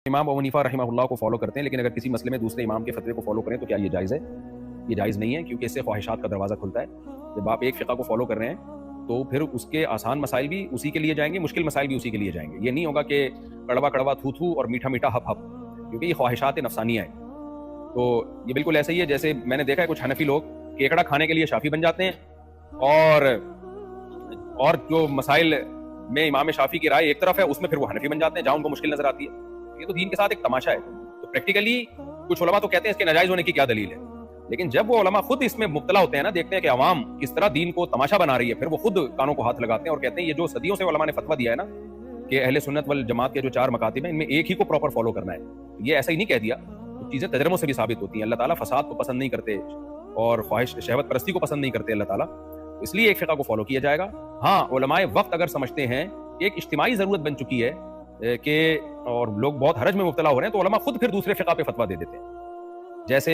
امام ابو حنیفہ رحمہ اللہ کو فالو کرتے ہیں، لیکن اگر کسی مسئلے میں دوسرے امام کے فتوے کو فالو کریں تو کیا یہ جائز ہے؟ یہ جائز نہیں ہے، کیونکہ اس سے خواہشات کا دروازہ کھلتا ہے۔ جب آپ ایک فقہ کو فالو کر رہے ہیں تو پھر اس کے آسان مسائل بھی اسی کے لیے جائیں گے، مشکل مسائل بھی اسی کے لیے جائیں گے۔ یہ نہیں ہوگا کہ کڑوا کڑوا تھو تھو اور میٹھا میٹھا ہپ ہپ، کیونکہ یہ خواہشات نفسانیہ ہیں۔ تو یہ بالکل ایسے ہی ہے جیسے میں نے دیکھا ہے کچھ حنفی لوگ کیکڑا کھانے کے لیے شافعی بن جاتے ہیں، اور جو مسائل میں امام شافعی کی رائے ایک طرف ہے اس میں پھر وہ حنفی بن جاتے ہیں جہاں ان کو مشکل نظر آتی ہے۔ یہ تو دین کے ساتھ ایک تماشا ہے۔ تو پریکٹیکلی کچھ علماء تو کہتے ہیں اس کے ناجائز ہونے کی کیا دلیل ہے، لیکن جب وہ علماء خود اس میں مبتلا ہوتے ہیں نا، دیکھتے ہیں کہ عوام کس طرح دین کو تماشا بنا رہی ہے، پھر وہ خود کانوں کو ہاتھ لگاتے ہیں اور کہتے ہیں یہ جو صدیوں سے علماء نے فتویٰ دیا ہے نا کہ اہل سنت والجماعت کے جو 4 مکاتب ہیں ان میں ایک ہی کو پراپر فالو کرنا ہے، یہ ایسا ہی نہیں کہہ دیا۔ کچھ چیزیں تجربوں سے بھی ثابت ہوتی ہیں۔ اللہ تعالیٰ فساد کو پسند نہیں کرتے اور خواہش شہوت پرستی کو پسند نہیں کرتے اللہ تعالیٰ، اس لیے ایک فقہ کو فالو کیا جائے گا۔ ہاں، علماء وقت اگر سمجھتے ہیں کہ ایک اجتماعی ضرورت بن چکی ہے کہ اور لوگ بہت حرج میں مبتلا ہو رہے ہیں، تو علماء خود پھر دوسرے فقہ پہ فتویٰ دے دیتے ہیں۔ جیسے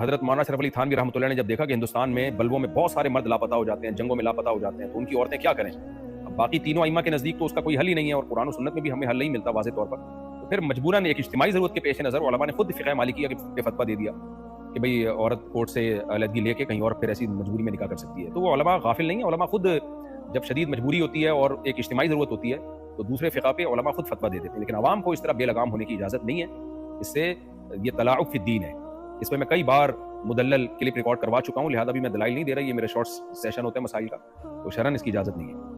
حضرت مولانا شرف علی تھانوی رحمۃ اللہ نے جب دیکھا کہ ہندوستان میں بلبوں میں بہت سارے مرد لاپتہ ہو جاتے ہیں، جنگوں میں لاپتہ ہو جاتے ہیں، تو ان کی عورتیں کیا کریں؟ اب باقی تینوں ائمہ کے نزدیک تو اس کا کوئی حل ہی نہیں ہے، اور قرآن و سنت میں بھی ہمیں حل نہیں ملتا واضح طور پر۔ تو پھر مجبوراً ایک اجتماعی ضرورت کے پیش نظر علماء نے خود فقہ مالکیہ کے فتویٰ دے دیا کہ بھئی عورت کورٹ سے علیحدگی لے کے کہیں اور پھر ایسی مجبوری میں نکاح کر سکتی ہے۔ تو وہ علماء غافل نہیں ہیں، علماء خود جب شدید مجبوری ہوتی ہے اور ایک اجتماعی ضرورت ہوتی ہے تو دوسرے فقہ پہ علماء خود فتویٰ دے دیتے ہیں، لیکن عوام کو اس طرح بے لگام ہونے کی اجازت نہیں ہے۔ اس سے یہ تلاعب فی الدین ہے۔ اس میں کئی بار مدلل کلپ ریکارڈ کروا چکا ہوں، لہذا بھی میں دلائل نہیں دے رہا، یہ میرے شارٹس سیشن ہوتے ہیں مسائل کا، تو شرعاً اس کی اجازت نہیں ہے۔